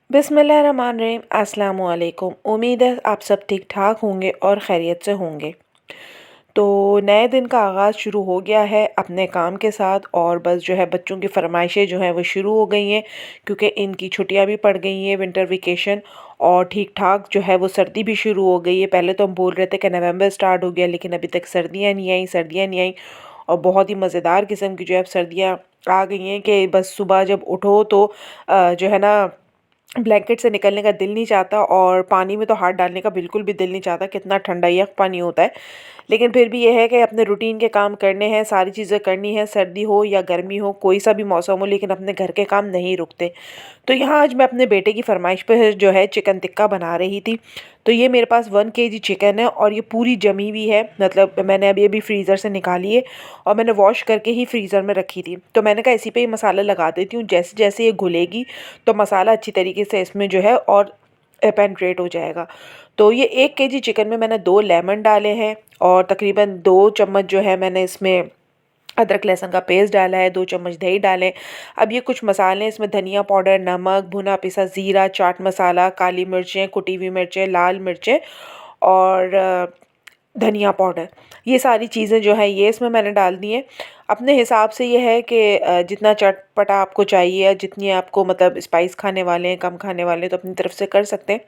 बिस्मिल्लाहिर्रहमानिर्रहीम अस्सलाम वालेकुम। उम्मीद है आप सब ठीक ठाक होंगे और खैरियत से होंगे। तो नए दिन का आगाज़ शुरू हो गया है अपने काम के साथ और बस जो है बच्चों की फ़रमाइशें जो हैं वो शुरू हो गई हैं क्योंकि इनकी छुट्टियां भी पड़ गई हैं विंटर वेकेशन। और ठीक ठाक जो है वो सर्दी भी शुरू हो गई है। पहले तो हम बोल रहे थे कि नवंबर स्टार्ट हो गया लेकिन अभी तक सर्दियाँ नहीं आई और बहुत ही मज़ेदार किस्म की जो है अब सर्दियाँ आ गई हैं कि बस सुबह जब उठो तो जो है ना ब्लैंकेट से निकलने का दिल नहीं चाहता और पानी में तो हाथ डालने का बिल्कुल भी दिल नहीं चाहता, कितना ठंडा यख पानी होता है। लेकिन फिर भी ये है कि अपने रूटीन के काम करने हैं, सारी चीज़ें करनी है, सर्दी हो या गर्मी हो, कोई सा भी मौसम हो, लेकिन अपने घर के काम नहीं रुकते। तो यहाँ आज मैं अपने बेटे की फरमाइश पे जो है चिकन टिक्का बना रही थी। तो ये मेरे पास 1 kg चिकन है और ये पूरी जमी हुई है, मतलब मैंने अभी अभी फ्रीज़र से निकाली है और मैंने वॉश करके ही फ्रीज़र में रखी थी। तो मैंने कहा इसी पे ही मसाला लगा देती हूँ, जैसे जैसे ये घुलेगी तो मसाला अच्छी तरीके से इसमें जो है और पेनिट्रेट हो जाएगा। तो ये 1 kg चिकन में मैंने 2 लेमन डाले हैं और तकरीबन 2 चम्मच जो है मैंने इसमें अदरक लहसुन का पेस्ट डाला है, 2 चम्मच दही डालें। अब ये कुछ मसाले हैं, इसमें धनिया पाउडर, नमक, भुना पिसा ज़ीरा, चाट मसाला, काली मिर्चें, कुटी हुई मिर्चें, लाल मिर्चें और धनिया पाउडर, ये सारी चीज़ें जो हैं ये इसमें मैंने डाल दी हैं। अपने हिसाब से ये है कि जितना चटपटा आपको चाहिए या जितनी आपको मतलब स्पाइस खाने वाले हैं, कम खाने वाले हैं तो अपनी तरफ से कर सकते हैं।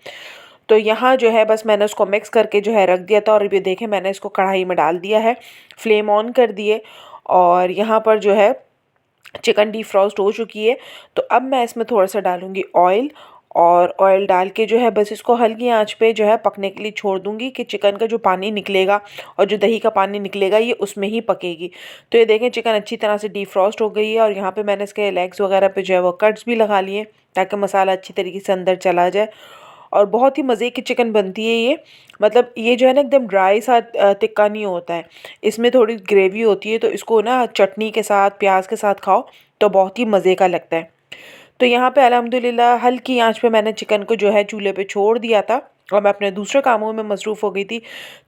तो यहाँ जो है बस मैंने उसको मिक्स करके जो है रख दिया था और ये देखें मैंने इसको कढ़ाई में डाल दिया है, फ्लेम ऑन कर दिए और यहाँ पर जो है चिकन डीफ्रॉस्ट हो चुकी है। तो अब मैं इसमें थोड़ा-सा डालूँगी ऑयल और ऑयल डाल के जो है बस इसको हल्की आँच पे जो है पकने के लिए छोड़ दूँगी कि चिकन का जो पानी निकलेगा और जो दही का पानी निकलेगा ये उसमें ही पकेगी। तो ये देखें चिकन अच्छी तरह से डीफ्रॉस्ट हो गई है और यहाँ पे मैंने इसके लेग्स वगैरह पे जो है वो कट्स भी लगा लिए ताकि मसाला अच्छी तरीके से अंदर चला जाए और बहुत ही मज़े की चिकन बनती है ये। मतलब ये जो है ना एकदम ड्राई सा टिक्का नहीं होता है, इसमें थोड़ी ग्रेवी होती है तो इसको ना चटनी के साथ, प्याज के साथ खाओ तो बहुत ही मज़े का लगता है। तो यहाँ पे अल्हम्दुलिल्लाह हल्की आंच पे मैंने चिकन को जो है चूल्हे पे छोड़ दिया था और मैं अपने दूसरे कामों में मसरूफ़ हो गई थी।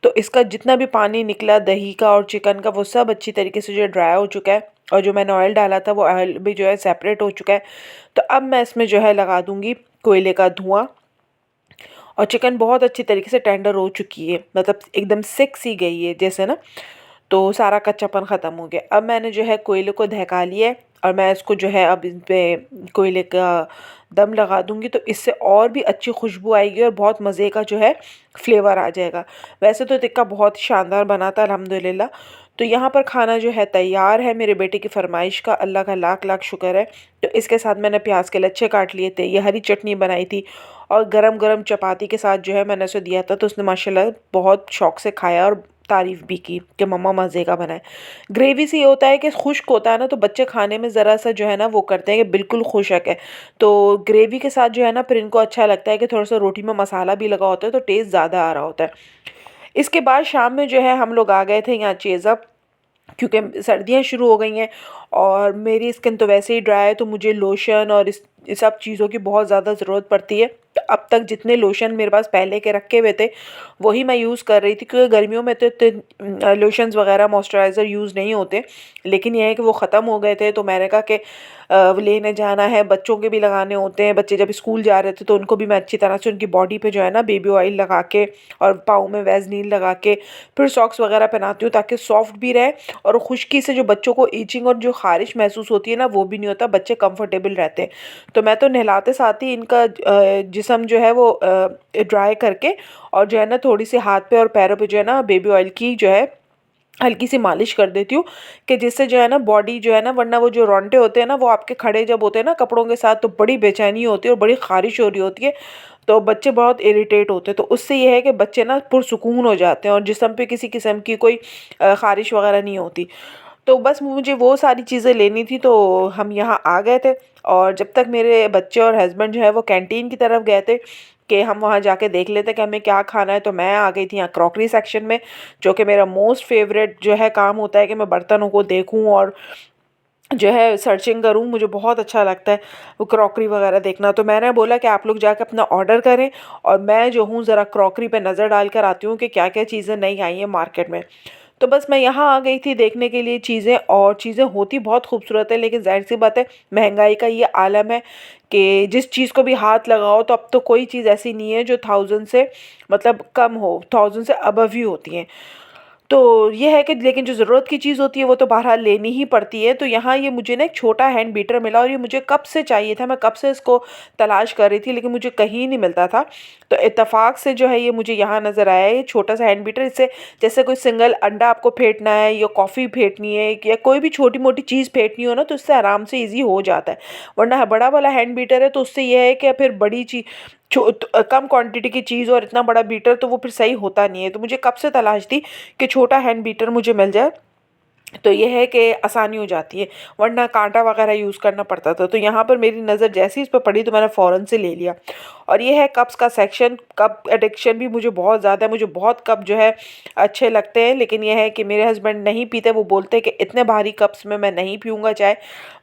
तो इसका जितना भी पानी निकला दही का और चिकन का वो सब अच्छी तरीके से जो है ड्राई हो चुका है और जो मैंने ऑयल डाला था वो ऑयल भी जो है सेपरेट हो चुका है। तो अब मैं इसमें जो है लगा दूँगी कोयले का धुआँ और चिकन बहुत अच्छी तरीके से टेंडर हो चुकी है, मतलब एकदम सिक सी गई है जैसे ना, तो सारा कच्चापन ख़त्म हो गया। अब मैंने जो है कोयले को धहका लिया है और मैं इसको जो है अब इस पे कोयले का दम लगा दूँगी तो इससे और भी अच्छी खुशबू आएगी और बहुत मज़े का जो है फ्लेवर आ जाएगा। वैसे तो टिक्का बहुत शानदार बना था अल्हम्दुलिल्लाह। तो यहाँ पर खाना जो है तैयार है मेरे बेटे की फ़रमाइश का, अल्लाह का लाख लाख शुक्र है। तो इसके साथ मैंने प्याज के लच्छे काट लिए थे, ये हरी चटनी बनाई थी और गरम गरम चपाती के साथ जो है मैंने उसे दिया था तो उसने माशाल्लाह बहुत शौक से खाया और तारीफ़ भी की कि मम्मा मज़े का बना है। ग्रेवी से ये होता है कि खुश्क होता है ना तो बच्चे खाने में ज़रा सा जो है ना वो करते हैं कि बिल्कुल खुशक है। तो ग्रेवी के साथ जो है ना फिर इनको अच्छा लगता है कि थोड़ा सा रोटी में मसाला भी लगा होता है तो टेस्ट ज़्यादा आ रहा होता है। इसके बाद शाम में जो है हम लोग आ गए थे यहाँ चेज़अप क्योंकि सर्दियाँ शुरू हो गई हैं और मेरी स्किन तो वैसे ही ड्राई है तो मुझे लोशन और इस सब चीज़ों की बहुत ज़्यादा ज़रूरत पड़ती है। तो अब तक जितने लोशन मेरे पास पहले के रखे हुए थे वही मैं यूज़ कर रही थी क्योंकि गर्मियों में तो इतने लोशंस वगैरह मॉइस्चराइज़र यूज़ नहीं होते। लेकिन ये है कि वो ख़त्म हो गए थे तो मैंने कहा कि लेने जाना है, बच्चों के भी लगाने होते हैं। बच्चे जब स्कूल जा रहे थे तो उनको भी मैं अच्छी तरह से उनकी बॉडी पे जो है ना बेबी ऑयल लगा के और पाँव में वैज़लीन लगा के फिर सॉक्स वगैरह पहनाती हूँ ताकि सॉफ्ट भी रहे और खुश्की से जो बच्चों को ईचिंग और जो ख़ारिश महसूस होती है ना वो भी नहीं होता, बच्चे कंफर्टेबल रहते हैं। तो मैं तो नहलाते साथ ही इनका जिस्म जो है वो ड्राई करके और जो है ना थोड़ी सी हाथ पे और पैरों पे जो है ना बेबी ऑयल की जो है हल्की सी मालिश कर देती हूँ कि जिससे जो है ना बॉडी जो है ना, वरना वो जो रोंगटे होते हैं ना वो आपके खड़े जब होते हैं ना कपड़ों के साथ तो बड़ी बेचैनी होती है और बड़ी ख़ारिश हो रही होती है तो बच्चे बहुत इरिटेट होते हैं। तो उससे ये है कि बच्चे ना पुरसुकून हो जाते हैं और जिस्म पे किसी किस्म की कोई ख़ारिश वगैरह नहीं होती। तो बस मुझे वो सारी चीज़ें लेनी थी तो हम यहाँ आ गए थे और जब तक मेरे बच्चे और हस्बैंड जो है वो कैंटीन की तरफ गए थे कि हम वहाँ जाके देख लेते कि हमें क्या खाना है, तो मैं आ गई थी यहाँ क्रॉकरी सेक्शन में, जो कि मेरा मोस्ट फेवरेट जो है काम होता है कि मैं बर्तनों को देखूँ और जो है सर्चिंग करूँ। मुझे बहुत अच्छा लगता है वो क्रॉकरी वगैरह देखना। तो मैंने बोला कि आप लोग जाके अपना ऑर्डर करें और मैं जो हूँ ज़रा क्रॉकरी पे नज़र डाल कर आती हूँ कि क्या क्या चीज़ें नई आई हैं मार्केट में। तो बस मैं यहाँ आ गई थी देखने के लिए चीज़ें, और चीज़ें होती बहुत खूबसूरत है, लेकिन ज़ाहिर-सी बात है महँगाई का ये आलम है कि जिस चीज़ को भी हाथ लगाओ तो अब तो कोई चीज़ ऐसी नहीं है जो 1000 से मतलब कम हो, 1000 से अबव ही होती हैं। तो ये है कि लेकिन जो ज़रूरत की चीज़ होती है वो तो बहरहाल लेनी ही पड़ती है। तो यहाँ ये मुझे ना एक छोटा हैंड बीटर मिला, और ये मुझे कब से चाहिए था, मैं कब से इसको तलाश कर रही थी, लेकिन मुझे कहीं नहीं मिलता था। तो इत्तेफ़ाक से जो है ये मुझे यहाँ नज़र आया है, ये छोटा-सा हैंड बीटर। इससे जैसे कोई सिंगल अंडा आपको फेंटना है या कॉफ़ी फेंटनी है या कोई भी छोटी-मोटी चीज़ फेंटनी हो ना, तो इससे आराम से ईज़ी हो जाता है। वरना बड़ा वाला हैंड बीटर है तो उससे ये है कि फिर बड़ी कम क्वांटिटी की चीज़ और इतना बड़ा बीटर तो वो फिर सही होता नहीं है। तो मुझे कब से तलाश थी कि छोटा हैंड बीटर मुझे मिल जाए, तो ये है कि आसानी हो जाती है, वरना कांटा वगैरह यूज़ करना पड़ता था। तो यहाँ पर मेरी नज़र जैसे ही इस पर पड़ी तो मैंने फ़ौरन से ले लिया। और ये है कप्स का सेक्शन। कप एडिक्शन भी मुझे बहुत ज़्यादा है, मुझे बहुत कप जो है अच्छे लगते हैं, लेकिन ये है कि मेरे हस्बैंड नहीं पीते। वो बोलते हैं कि इतने भारी कप्स में मैं नहीं पीऊँगा चाय,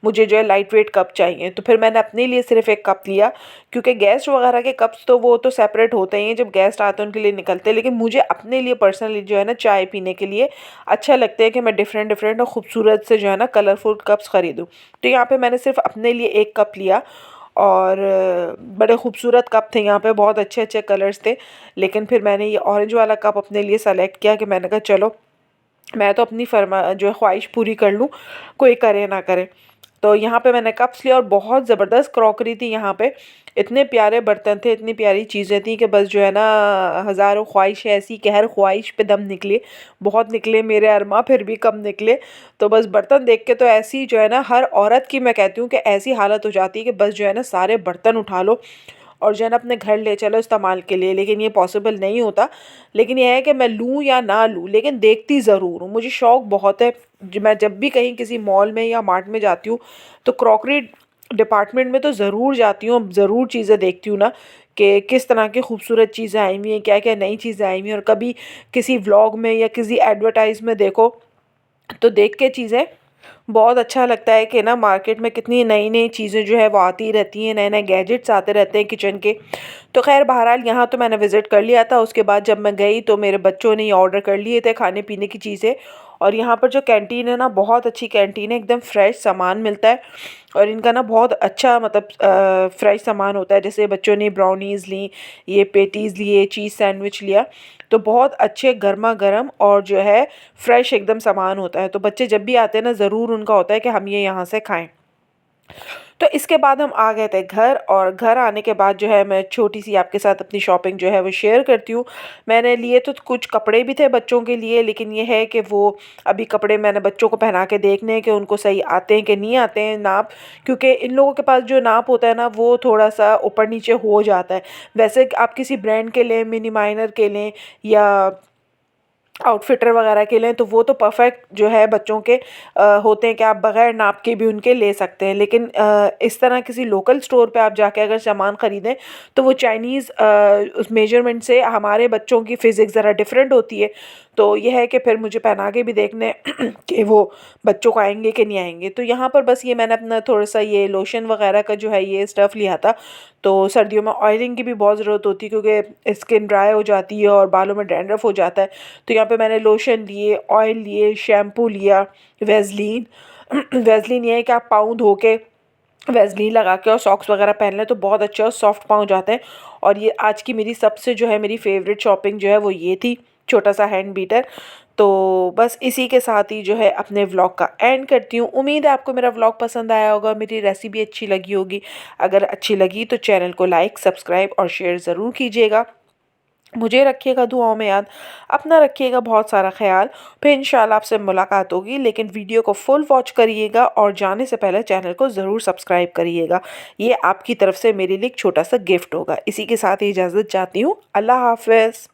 मुझे जो है लाइट वेट कप चाहिए। तो फिर मैंने अपने लिए सिर्फ़ एक कप लिया, क्योंकि गेस्ट वगैरह के कप्स तो वो तो सेपरेट होते ही हैं, जब गेस्ट आते हैं उनके लिए निकलते हैं, लेकिन मुझे अपने लिए पर्सनली जो है ना चाय पीने के लिए अच्छा लगता है कि मैं डिफरेंट डिफरेंट और ख़ूबसूरत से जो है ना कलरफुल कप्स ख़रीदूँ। तो यहाँ पे मैंने सिर्फ अपने लिए एक कप लिया, और बड़े खूबसूरत कप थे यहाँ पे, बहुत अच्छे अच्छे कलर्स थे। लेकिन फिर मैंने ये ऑरेंज वाला कप अपने लिए सेलेक्ट किया कि मैंने कहा चलो मैं तो अपनी जो है ख्वाहिश पूरी कर लूँ, कोई करे ना करे। तो यहाँ पे मैंने कप्स लिया, और बहुत ज़बरदस्त क्रॉकरी थी यहाँ पे। इतने प्यारे बर्तन थे, इतनी प्यारी चीज़ें थी कि बस जो है ना हज़ारों ख्वाहिशें ऐसी कि हर ख्वाहिश पे दम निकले। बहुत निकले मेरे अरमा, फिर भी कम निकले। तो बस बर्तन देख के तो ऐसी जो है ना हर औरत की मैं कहती हूँ कि ऐसी हालत हो जाती है कि बस जो है ना सारे बर्तन उठा लो और जो है ना अपने घर ले चलो इस्तेमाल के लिए। लेकिन ये पॉसिबल नहीं होता। लेकिन ये है कि मैं लूँ या ना लूँ, लेकिन देखती ज़रूर हूँ। मुझे शौक़ बहुत है। मैं जब भी कहीं किसी मॉल में या मार्ट में जाती हूँ तो क्रॉकरी डिपार्टमेंट में तो ज़रूर जाती हूँ, ज़रूर चीज़ें देखती हूँ ना कि किस तरह की खूबसूरत चीज़ें आई हुई हैं, क्या-क्या नई चीज़ें आई हुई हैं। और कभी किसी व्लॉग में या किसी एडवर्टाइज़ में देखो तो देख के चीज़ें बहुत अच्छा लगता है कि ना मार्केट में कितनी नई-नई चीज़ें जो है वो आती रहती हैं, नए-नए गैजेट्स आते रहते हैं किचन के। तो ख़ैर बहरहाल यहाँ तो मैंने विज़िट कर लिया था। उसके बाद जब मैं गई तो मेरे बच्चों ने ऑर्डर कर लिए थे खाने-पीने की चीज़ें। और यहाँ पर जो कैंटीन है ना, बहुत अच्छी कैंटीन है, एकदम फ्रेश सामान मिलता है। और इनका ना बहुत अच्छा मतलब फ्रेश सामान होता है। जैसे बच्चों ने ब्राउनीज़ ली, ये पेटीज़ लिए, चीज़ सैंडविच लिया, तो बहुत अच्छे गरमा-गरम और जो है फ्रेश एकदम सामान होता है। तो बच्चे जब भी आते हैं ना ज़रूर उनका होता है कि हम ये यहाँ से खाएँ। तो इसके बाद हम आ गए थे घर, और घर आने के बाद जो है मैं छोटी-सी आपके साथ अपनी शॉपिंग जो है वो शेयर करती हूँ। मैंने लिए तो कुछ कपड़े भी थे बच्चों के लिए, लेकिन ये है कि वो अभी कपड़े मैंने बच्चों को पहना के देखने हैं कि उनको सही आते हैं कि नहीं आते हैं नाप। क्योंकि इन लोगों के पास जो नाप होता है ना वो थोड़ा-सा ऊपर-नीचे हो जाता है। वैसे आप किसी ब्रांड के लें, मिनी माइनर के लें या आउटफिटर वगैरह के लें तो वो तो परफेक्ट जो है बच्चों के होते हैं कि आप बगैर नाप के भी उनके ले सकते हैं। लेकिन इस तरह किसी लोकल स्टोर पे आप जाके अगर सामान ख़रीदें तो वो चाइनीज़ उस मेजरमेंट से हमारे बच्चों की फ़िज़िक्स ज़रा डिफरेंट होती है। तो ये है कि फिर मुझे पहना के भी देखने कि वो बच्चों को आएँगे कि नहीं आएँगे। तो यहाँ पर बस ये मैंने अपना थोड़ा-सा ये लोशन वगैरह का जो है ये स्टफ़ लिया था। तो सर्दियों में ऑयलिंग की भी बहुत ज़रूरत होती है, क्योंकि स्किन ड्राई हो जाती है और बालों में डैंड्रफ हो जाता है। तो यहाँ पे मैंने लोशन लिए, ऑयल लिए, शैम्पू लिया, वैसलीन। वैसलीन ये है कि आप पाँव धो के वैसलीन लगा के और सॉक्स वगैरह पहन लें तो बहुत अच्छे और सॉफ्ट पाँव जाते हैं। और ये आज की मेरी सबसे जो है मेरी फ़ेवरेट शॉपिंग जो है वो ये थी, छोटा-सा हैंड बीटर। तो बस इसी के साथ ही जो है अपने व्लॉग का एंड करती हूँ। उम्मीद है आपको मेरा व्लॉग पसंद आया होगा, मेरी रेसिपी अच्छी लगी होगी। अगर अच्छी लगी तो चैनल को लाइक, सब्सक्राइब और शेयर ज़रूर कीजिएगा। मुझे रखिएगा दुआओं में याद, अपना रखिएगा बहुत सारा ख़्याल। फिर इंशाल्लाह आपसे मुलाकात होगी, लेकिन वीडियो को फुल वॉच करिएगा और जाने से पहले चैनल को ज़रूर सब्सक्राइब करिएगा। ये आपकी तरफ से मेरे लिए एक छोटा-सा गिफ्ट होगा। इसी के साथ ही इजाज़त चाहती हूँ। अल्लाह हाफ़िज़।